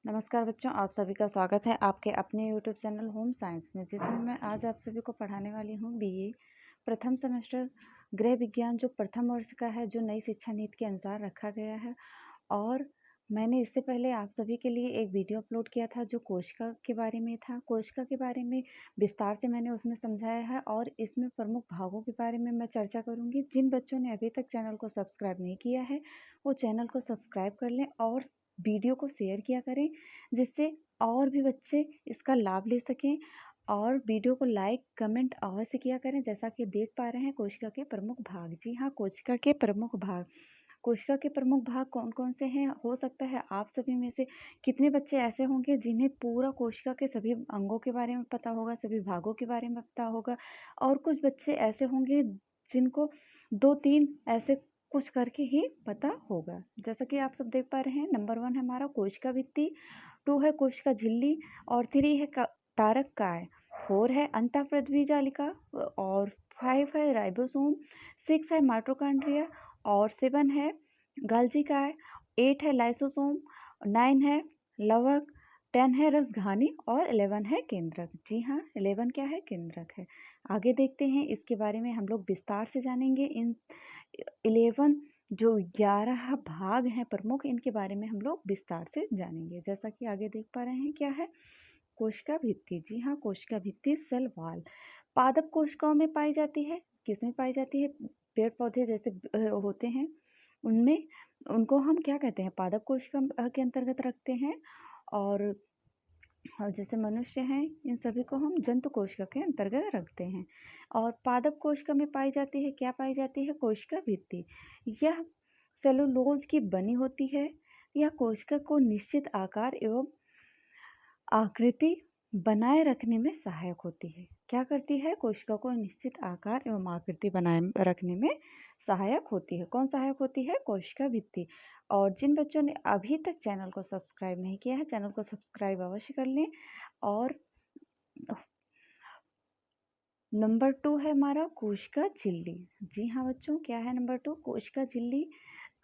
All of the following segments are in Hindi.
नमस्कार बच्चों, आप सभी का स्वागत है आपके अपने यूट्यूब चैनल होम साइंस में, जिसमें मैं आज आप सभी को पढ़ाने वाली हूँ बीए प्रथम सेमेस्टर गृह विज्ञान, जो प्रथम वर्ष का है, जो नई शिक्षा नीति के अनुसार रखा गया है। और मैंने इससे पहले आप सभी के लिए एक वीडियो अपलोड किया था जो कोशिका के बारे में था। कोशिका के बारे में विस्तार से मैंने उसमें समझाया है और इसमें प्रमुख भागों के बारे में मैं चर्चा करूँगी। जिन बच्चों ने अभी तक चैनल को सब्सक्राइब नहीं किया है वो चैनल को सब्सक्राइब कर लें और वीडियो को शेयर किया करें, जिससे और भी बच्चे इसका लाभ ले सकें। और वीडियो को लाइक कमेंट अवश्य किया करें। जैसा कि देख पा रहे हैं कोशिका के प्रमुख भाग। जी हाँ, कोशिका के प्रमुख भाग। कोशिका के प्रमुख भाग कौन कौन से हैं? हो सकता है आप सभी में से कितने बच्चे ऐसे होंगे जिन्हें पूरा कोशिका के सभी अंगों के बारे में पता होगा, सभी भागों के बारे में पता होगा, और कुछ बच्चे ऐसे होंगे जिनको 2-3 ऐसे कुछ करके ही पता होगा। जैसा कि आप सब देख पा रहे हैं, नंबर 1 है हमारा कोशिका भित्ति, 2 है कोशिका झिल्ली, और 3 है तारक काय, 4 है अंतःप्रद्वी जालिका, और 5 है राइबोसोम, 6 है माइटोकॉन्ड्रिया, और 7 है गाल्जी काय, 8 है लाइसोसोम, 9 है लवक, 10 है रसघानी, और 11 है केंद्रक। जी हाँ, 11 क्या है? केंद्रक है। आगे देखते हैं, इसके बारे में हम लोग विस्तार से जानेंगे। इन 11 जो 11 भाग हैं प्रमुख, इनके बारे में हम लोग विस्तार से जानेंगे। जैसा कि आगे देख पा रहे हैं, क्या है? कोशिका भित्ति। जी हाँ, कोशिका भित्ति सेल वॉल पादप कोशिकाओं में पाई जाती है। किसमें पाई जाती है? पेड़ पौधे जैसे होते हैं उनमें, उनको हम क्या कहते हैं? पादप कोशिका के अंतर्गत रखते हैं। और जैसे मनुष्य हैं, इन सभी को हम जंतु कोशिका के अंतर्गत रखते हैं। और पादप कोशिका में पाई जाती है, क्या पाई जाती है? कोशिका भित्ति। यह सेलुलोज की बनी होती है। यह कोशिका को निश्चित आकार एवं आकृति बनाए रखने में सहायक होती है। क्या करती है? कोशिका को निश्चित आकार एवं आकृति बनाए रखने में सहायक होती है। कौन सहायक होती है? कोशिका भित्ति। और जिन बच्चों ने अभी तक चैनल को सब्सक्राइब नहीं किया है, चैनल को सब्सक्राइब अवश्य कर लें। और नंबर 2 है हमारा कोशिका झिल्ली। जी हाँ बच्चों, क्या है नंबर 2? कोशिका झिल्ली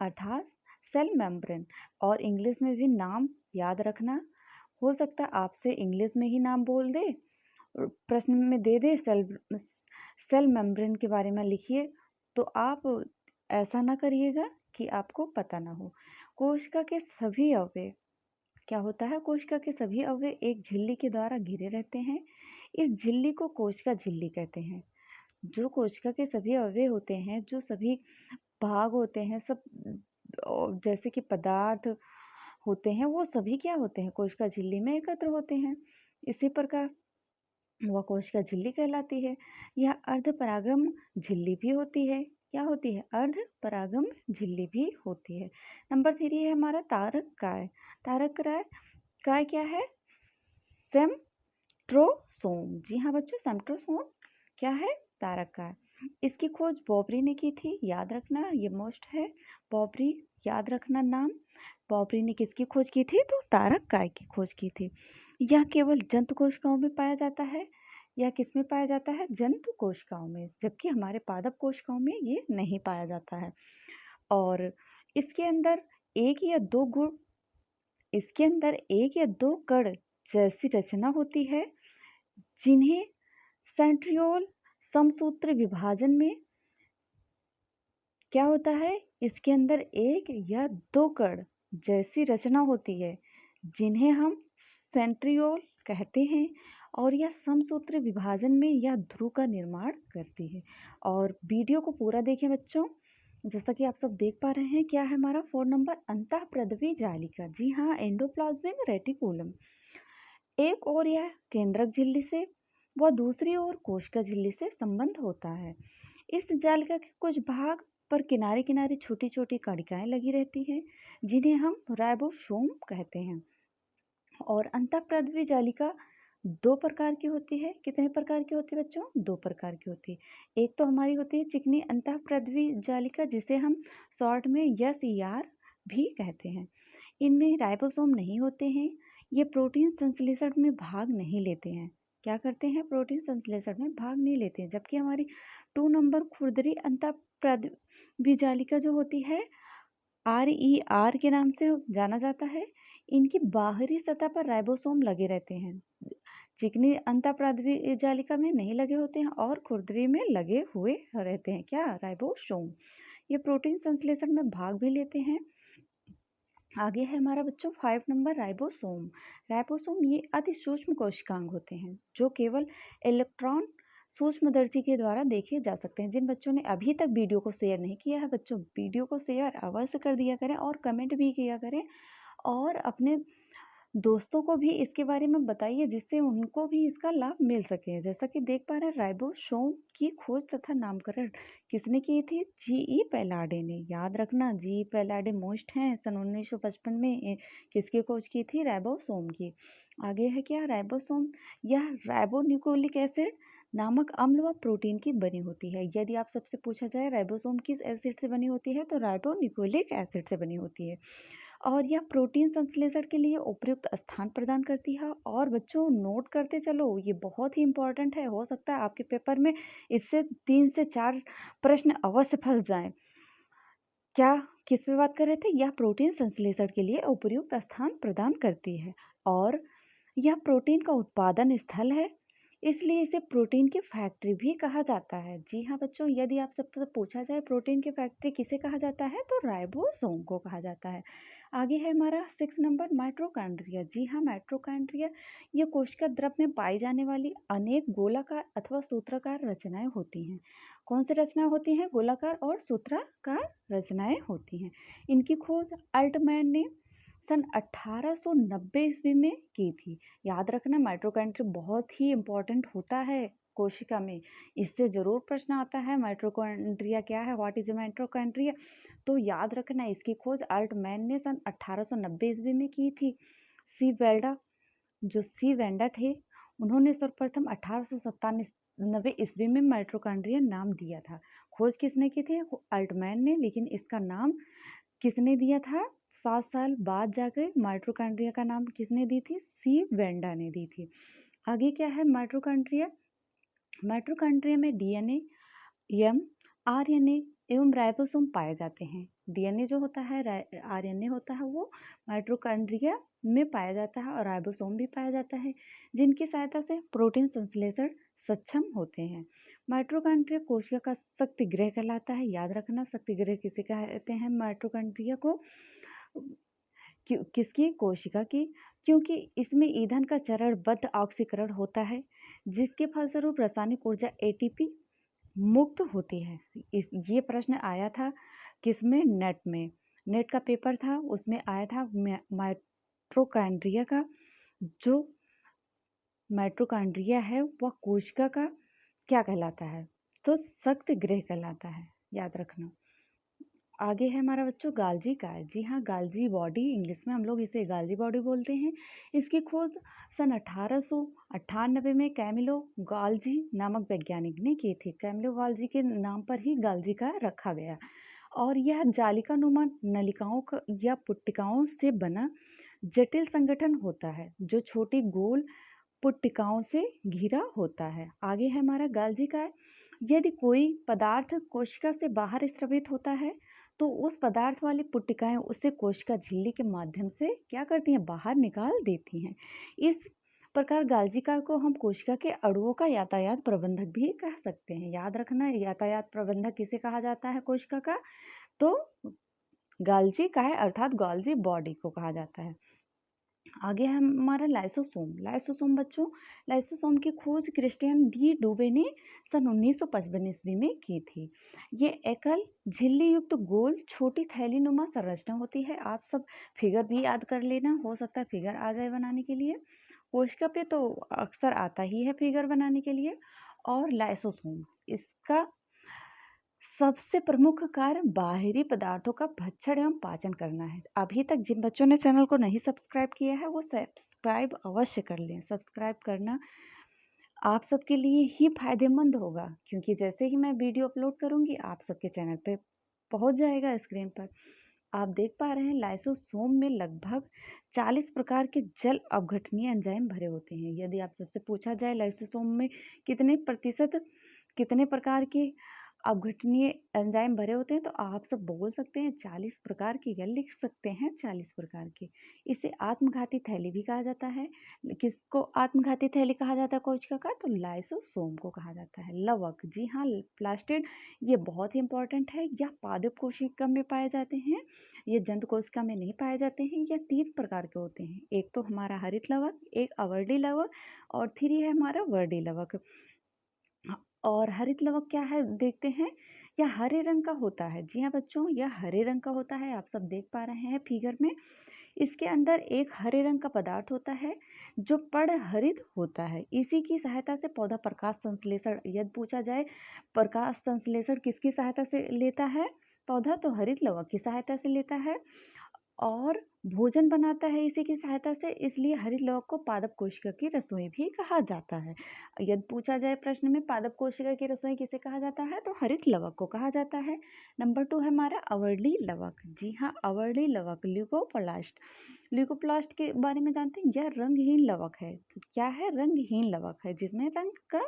अर्थात सेल मेम्ब्रेन। और इंग्लिश में भी नाम याद रखना। हो सकता है आपसे इंग्लिश में ही नाम बोल दे, प्रश्न में दे दे सेल मेम्ब्रेन के बारे में लिखिए, तो आप ऐसा ना करिएगा कि आपको पता ना हो। कोशिका के सभी अवयव, क्या होता है? कोशिका के सभी अवयव एक झिल्ली के द्वारा घिरे रहते हैं। इस झिल्ली को कोशिका झिल्ली कहते हैं। जो कोशिका के सभी अवयव होते हैं, जो सभी भाग होते हैं, सब जैसे कि पदार्थ होते हैं, वो सभी क्या होते हैं? कोशिका झिल्ली में एकत्र होते हैं। इसी प्रकार वह कोशिका झिल्ली कहलाती है। यह अर्धपरागम झिल्ली भी होती है। क्या होती है? अर्धपरागम झिल्ली भी होती है। नंबर 3 है हमारा तारक काय। तारक काय क्या है? सेंट्रोसोम। जी हाँ बच्चों, सेंट्रोसोम क्या है? तारक काय। इसकी खोज बॉबरी ने की थी, याद रखना, ये मोस्ट है। बॉबरी, याद रखना नाम। बॉबरी ने किसकी खोज की थी? तो तारक काय की खोज की थी। यह केवल जंतु कोशिकाओं में पाया जाता है। यह किसमें पाया जाता है? जंतु कोशिकाओं में, जबकि हमारे पादप कोशिकाओं में ये नहीं पाया जाता है। और इसके अंदर एक या दो गुण इसके अंदर एक या दो कण जैसी रचना होती है, जिन्हें सेंट्रियोल समसूत्र विभाजन में क्या होता है? इसके अंदर एक या दो कण जैसी रचना होती है, जिन्हें हम सेंट्रियोल कहते हैं। और यह समसूत्र विभाजन में यह ध्रुव का निर्माण करती है। और वीडियो को पूरा देखें बच्चों। जैसा कि आप सब देख पा रहे हैं, क्या है हमारा 4 नंबर? अंतःप्रद्वी जालिका। जी हाँ, एंडोप्लाज्मिक रेटिकुलम। एक और यह केंद्रक झिल्ली से व दूसरी ओर कोशिका झिल्ली से संबंध होता है। इस जालिका के कुछ भाग पर किनारे किनारे छोटी छोटी कणिकाएं लगी रहती हैं, जिन्हें हम राइबोसोम कहते हैं। और अंतःप्रद्वी जालिका 2 प्रकार की होती है। कितने प्रकार की होती है बच्चों? 2 प्रकार की होती है। एक तो हमारी होती है चिकनी अंतःप्रद्वी जालिका, जिसे हम शॉर्ट में SER भी कहते हैं। इनमें राइबोसोम नहीं होते हैं। ये प्रोटीन संश्लेषण में भाग नहीं लेते हैं। क्या करते हैं? प्रोटीन संश्लेषण में भाग नहीं लेते हैं। जबकि हमारी 2 नंबर खुरदरी अंतःप्रद्वी जालिका जो होती है, RER के नाम से जाना जाता है। इनकी बाहरी सतह पर राइबोसोम लगे रहते हैं, चिकनी अंतःप्राद्वी जालिका में नहीं लगे होते हैं और खुरदरी में लगे हुए रहते हैं। क्या? राइबोसोम। ये प्रोटीन संश्लेषण में भाग भी लेते हैं। आगे है हमारा बच्चों 5 नंबर राइबोसोम। राइबोसोम ये अति सूक्ष्म कोशिकांग होते हैं जो केवल इलेक्ट्रॉन सूक्ष्मदर्शी के द्वारा देखे जा सकते हैं। जिन बच्चों ने अभी तक वीडियो को शेयर नहीं किया है, बच्चों वीडियो को शेयर अवश्य कर दिया करें और कमेंट भी किया करें और अपने दोस्तों को भी इसके बारे में बताइए जिससे उनको भी इसका लाभ मिल सके। जैसा कि देख पा रहे हैं, राइबोसोम की खोज तथा नामकरण किसने की थी? जी.ई. पैलाडे ने। याद रखना, जी.ई. पैलाडे मोस्ट हैं। सन 1955 में किसकी खोज की थी? राइबोसोम की। आगे है क्या? राइबोसोम यह राइबोन्यूक्लिक एसिड नामक अम्ल व प्रोटीन की बनी होती है। यदि आप सबसे पूछा जाए राइबोसोम किस एसिड से बनी होती है, तो राइबोन्यूक्लिक एसिड से बनी होती है और यह प्रोटीन संश्लेषण के लिए उपयुक्त स्थान प्रदान करती है। और बच्चों नोट करते चलो, ये बहुत ही इंपॉर्टेंट है। हो सकता है आपके पेपर में इससे 3 से 4 प्रश्न अवश्य फंस जाएं। क्या किस पे बात कर रहे थे? यह प्रोटीन संश्लेषण के लिए उपयुक्त स्थान प्रदान करती है और यह प्रोटीन का उत्पादन स्थल है, इसलिए इसे प्रोटीन की फैक्ट्री भी कहा जाता है। जी हाँ बच्चों, यदि आप सबसे पूछा जाए प्रोटीन की फैक्ट्री किसे कहा जाता है, तो राइबोसोम को कहा जाता है। आगे है हमारा 6 नंबर माइटोकॉन्ड्रिया। जी हाँ, माइटोकॉन्ड्रिया ये कोशिका द्रव में पाई जाने वाली अनेक गोलाकार अथवा सूत्राकार रचनाएं होती हैं। कौन सी रचनाएं होती हैं? गोलाकार और सूत्राकार रचनाएं होती हैं। इनकी खोज अल्टमैन ने सन 1890 ईस्वी में की थी। याद रखना, माइटोकॉन्ड्रिया बहुत ही इंपॉर्टेंट होता है कोशिका में। इससे जरूर प्रश्न आता है, माइटोकॉन्ड्रिया क्या है? What is a mitochondria? तो याद रखना, इसकी खोज अल्टमैन ने सन 1890 ईस्वी में की थी। सी वेल्डा, जो सी वेंडा थे, उन्होंने सर्वप्रथम 1897 ईस्वी में माइटोकॉन्ड्रिया नाम दिया था। खोज किसने की थी? अल्टमैन ने, लेकिन इसका नाम किसने दिया था? 7 साल बाद जाकर माइटोकॉन्ड्रिया का नाम किसने दी थी? सी वेंडा ने दी थी। आगे क्या है? माइटोकॉन्ड्रिया। माइटोकॉन्ड्रिया में डीएनए, एम, आरएनए एवं राइबोसोम पाए जाते हैं। डीएनए जो होता है, आरएनए होता है, वो माइटोकॉन्ड्रिया में पाया जाता है और राइबोसोम भी पाया जाता है, जिनकी सहायता से प्रोटीन संश्लेषण सक्षम होते हैं। माइटोकॉन्ड्रिया कोशिका का शक्ति गृह कहलाता है। याद रखना, शक्ति गृह किसे कहते हैं? माइटोकॉन्ड्रिया को। किसकी? कोशिका की, क्योंकि इसमें ईंधन का चरणबद्ध ऑक्सीकरण होता है, जिसके फलस्वरूप रासायनिक ऊर्जा एटीपी मुक्त होती है। ये प्रश्न आया था किसमें? नेट में। नेट का पेपर था, उसमें आया था माइटोकॉन्ड्रिया का। जो माइटोकॉन्ड्रिया है वह कोशिका का क्या कहलाता है? तो शक्ति गृह कहलाता है। याद रखना। आगे है हमारा बच्चों गाल्जी काय। जी हाँ, गाल्जी बॉडी, इंग्लिश में हम लोग इसे गाल्जी बॉडी बोलते हैं। इसकी खोज सन 1898 में कैमिलो गाल्जी नामक वैज्ञानिक ने की थी। कैमिलो गाल्जी के नाम पर ही गाल्जी का रखा गया और यह जालिकानुमा नलिकाओं या पुट्टिकाओं से बना जटिल संगठन होता है जो छोटी गोल पुट्टिकाओं से घिरा होता है। आगे है हमारा गाल्जी काय। यदि कोई पदार्थ कोशिका से बाहर स्रावित होता है तो उस पदार्थ वाली पुट्टिकाएं उसे कोशिका झिल्ली के माध्यम से क्या करती हैं? बाहर निकाल देती हैं। इस प्रकार गाल्जिका को हम कोशिका के अणुओं का यातायात प्रबंधक भी कह सकते हैं। याद रखना, यातायात प्रबंधक किसे कहा जाता है कोशिका का? तो गाल्जी का है, अर्थात गाल्जी बॉडी को कहा जाता है। आगे है हमारा लाइसोसोम। लाइसोसोम बच्चों, लाइसोसोम की खोज क्रिस्टियन डी डुबे ने सन 1955 ईस्वी में की थी। ये एकल झिल्ली युक्त गोल छोटी थैलीनुमा संरचना होती है। आप सब फिगर भी याद कर लेना, हो सकता है फिगर आ जाए बनाने के लिए। कोशिका पे तो अक्सर आता ही है फिगर बनाने के लिए। और लाइसोसोम, इसका सबसे प्रमुख कार्य बाहरी पदार्थों का भक्षण एवं पाचन करना है। अभी तक जिन बच्चों ने चैनल को नहीं सब्सक्राइब किया है वो सब्सक्राइब अवश्य कर लें। सब्सक्राइब करना आप सबके लिए ही फायदेमंद होगा, क्योंकि जैसे ही मैं वीडियो अपलोड करूंगी आप सबके चैनल पे पहुंच जाएगा स्क्रीन पर। आप देख पा रहे हैं लाइसोसोम में लगभग 40 प्रकार के जल अपघटनीय एंजाइम भरे होते हैं। यदि आप सबसे पूछा जाए लाइसोसोम में कितने प्रतिशत कितने प्रकार के अपघटनीय एंजाइम भरे होते हैं, तो आप सब बोल सकते हैं 40 प्रकार के, या लिख सकते हैं 40 प्रकार के। इसे आत्मघाती थैली भी कहा जाता है। किसको आत्मघाती थैली कहा जाता है कोशिका का? तो लाइसोसोम को कहा जाता है। लवक, जी हाँ, प्लास्टिड, ये बहुत ही इंपॉर्टेंट है। यह पादप कोशिका में पाए जाते हैं, ये जंतु कोशिका में नहीं पाए जाते हैं। यह 3 प्रकार के होते हैं, एक तो हमारा हरित लवक, एक अवर्डी लवक, और 3 है हमारा वर्डी लवक। और हरित लवक क्या है देखते हैं, यह हरे रंग का होता है। जी हाँ बच्चों, यह हरे रंग का होता है, आप सब देख पा रहे हैं फिगर में। इसके अंदर एक हरे रंग का पदार्थ होता है जो पड़हरित होता है। इसी की सहायता से पौधा प्रकाश संश्लेषण, यदि पूछा जाए प्रकाश संश्लेषण किसकी सहायता से लेता है पौधा, तो हरित लवक की सहायता से लेता है। और भोजन बनाता है इसी की सहायता से, इसलिए हरित लवक को पादप कोशिका की रसोई भी कहा जाता है। यदि पूछा जाए प्रश्न में पादप कोशिका की रसोई किसे कहा जाता है, तो हरित लवक को कहा जाता है। नंबर 2 है हमारा अवर्ली लवक। जी हाँ, अवर्ली लवक ल्यूकोप्लास्ट। ल्यूकोप्लास्ट के बारे में जानते हैं, यह रंगहीन लवक है। क्या है? रंगहीन लवक है, जिसमें रंग का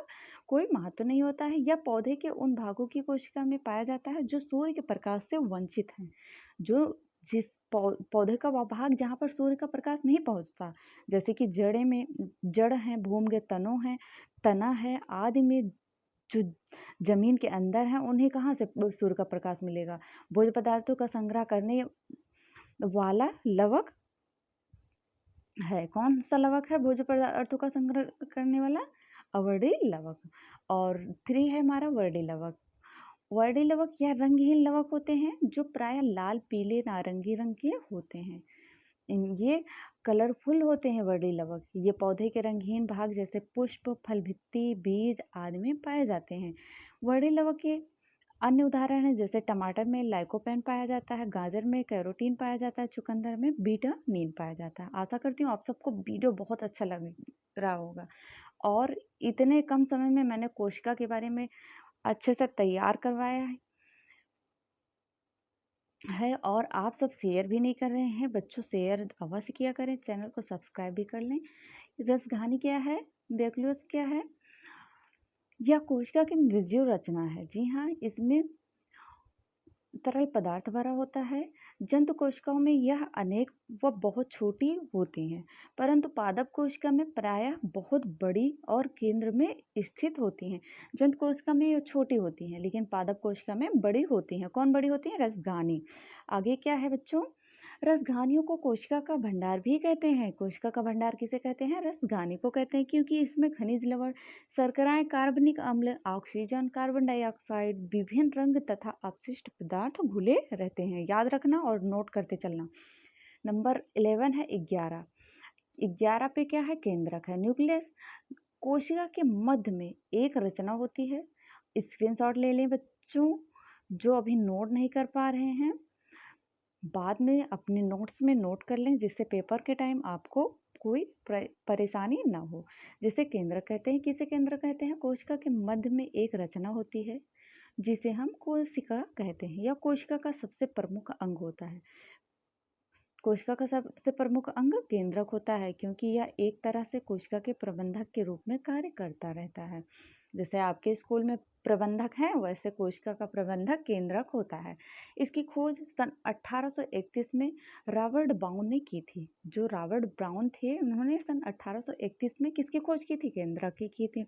कोई महत्व नहीं होता है। यह पौधे के उन भागों की कोशिका में पाया जाता है जो सूर्य के प्रकाश से वंचित हैं। जो जिस पौधे का वह भाग जहाँ पर सूर्य का प्रकाश नहीं पहुँचता, जैसे कि जड़े में, जड़ हैं, भूमध्य तनों हैं, तना है आदि में, जो जमीन के अंदर है, उन्हें कहाँ से सूर्य का प्रकाश मिलेगा? भोज्य पदार्थों का संग्रह करने वाला लवक है। कौन सा लवक है भोज्य पदार्थों का संग्रह करने वाला? अवर्डी लवक। और 3 है हमारा वर्डी लवक। वर्डी लवक या रंगहीन लवक होते हैं जो प्रायः लाल, पीले, नारंगी रंग के होते हैं। ये कलरफुल होते हैं वर्डी लवक। ये पौधे के रंगहीन भाग जैसे पुष्प, फल, भित्ति, बीज आदि में पाए जाते हैं। वर्डी लवक के अन्य उदाहरण हैं, जैसे टमाटर में लाइकोपेन पाया जाता है, गाजर में कैरोटीन पाया जाता है, चुकंदर में बीटानीन पाया जाता है। आशा करती हूँ आप सबको वीडियो बहुत अच्छा लग रहा होगा। और इतने कम समय में मैंने कोशिका के बारे में अच्छे से तैयार करवाया है, और आप सब शेयर भी नहीं कर रहे हैं। बच्चों, शेयर अवश्य किया करें, चैनल को सब्सक्राइब भी कर लें। रसघानी क्या है? बैक्यूल्स क्या है? यह कोशिका की निर्जीव रचना है। जी हाँ, इसमें तरल पदार्थ भरा होता है। जंतु कोशिकाओं में यह अनेक व बहुत छोटी होती हैं, परंतु पादप कोशिका में प्रायः बहुत बड़ी और केंद्र में स्थित होती हैं। जंतु कोशिका में यह छोटी होती हैं, लेकिन पादप कोशिका में बड़ी होती हैं। कौन बड़ी होती है? रसघानी। आगे क्या है बच्चों? रसघानियों को कोशिका का भंडार भी कहते हैं। कोशिका का भंडार किसे कहते हैं? रसघानी को कहते हैं, क्योंकि इसमें खनिज लवण, शर्कराएं, कार्बनिक अम्ल, ऑक्सीजन, कार्बन डाइऑक्साइड, विभिन्न रंग तथा अपशिष्ट पदार्थ घुले रहते हैं। याद रखना और नोट करते चलना। नंबर 11 है 11। 11 पे क्या है? केंद्रक है, न्यूक्लियस। कोशिका के मध्य में एक रचना होती है। स्क्रीनशॉट ले लें बच्चों, जो अभी नोट नहीं कर पा रहे हैं, बाद में अपने नोट्स में नोट कर लें, जिससे पेपर के टाइम आपको कोई परेशानी ना हो। जिसे केंद्रक कहते हैं। किसे केंद्रक कहते हैं? कोशिका के मध्य में एक रचना होती है जिसे हम कोशिका कहते हैं। यह कोशिका का सबसे प्रमुख अंग होता है। कोशिका का सबसे प्रमुख अंग केंद्रक होता है, क्योंकि यह एक तरह से कोशिका के प्रबंधक के रूप में कार्य करता रहता है। जैसे आपके स्कूल में प्रबंधक हैं, वैसे कोशिका का प्रबंधक केंद्रक होता है। इसकी खोज सन 1831 में रॉबर्ट ब्राउन ने की थी। जो रॉबर्ट ब्राउन थे, उन्होंने सन 1831 में किसकी खोज की थी? केंद्रक की थी।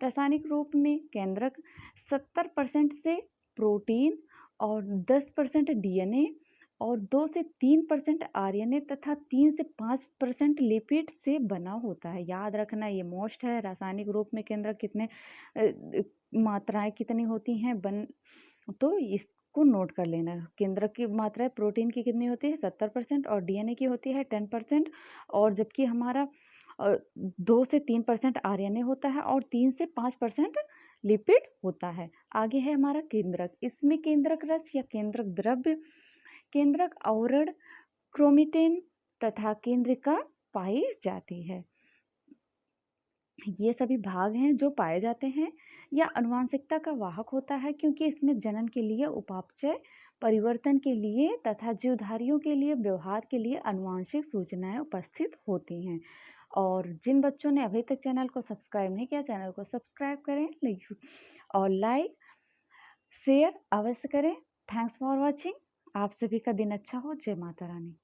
रासायनिक रूप में केंद्रक 70% से प्रोटीन और 10% डीएनए और 2 से 3% आरएनए तथा 3 से 5% लिपिड से बना होता है। याद रखना, ये मोस्ट है। रासायनिक रूप में केंद्रक कितने मात्राएं कितनी होती हैं तो इसको नोट कर लेना। केंद्रक की मात्रा प्रोटीन की कितनी होती है? 70%, और डीएनए की होती है 10%, और जबकि हमारा 2 से 3% आरएनए होता है और 3 से 5% लिपिड होता है। आगे है हमारा केंद्रक। इसमें केंद्रक रस या केंद्रक द्रव्य, केंद्रक आवरण, क्रोमेटिन तथा केंद्रिका पाई जाती है। ये सभी भाग हैं जो पाए जाते हैं। यह आनुवंशिकता का वाहक होता है, क्योंकि इसमें जनन के लिए, उपापचय, परिवर्तन के लिए तथा जीवधारियों के लिए, व्यवहार के लिए आनुवंशिक सूचनाएं उपस्थित होती हैं। और जिन बच्चों ने अभी तक चैनल को सब्सक्राइब नहीं किया, चैनल को सब्सक्राइब करें और लाइक, शेयर अवश्य करें। Thanks for watching. आप सभी का दिन अच्छा हो। जय माता रानी।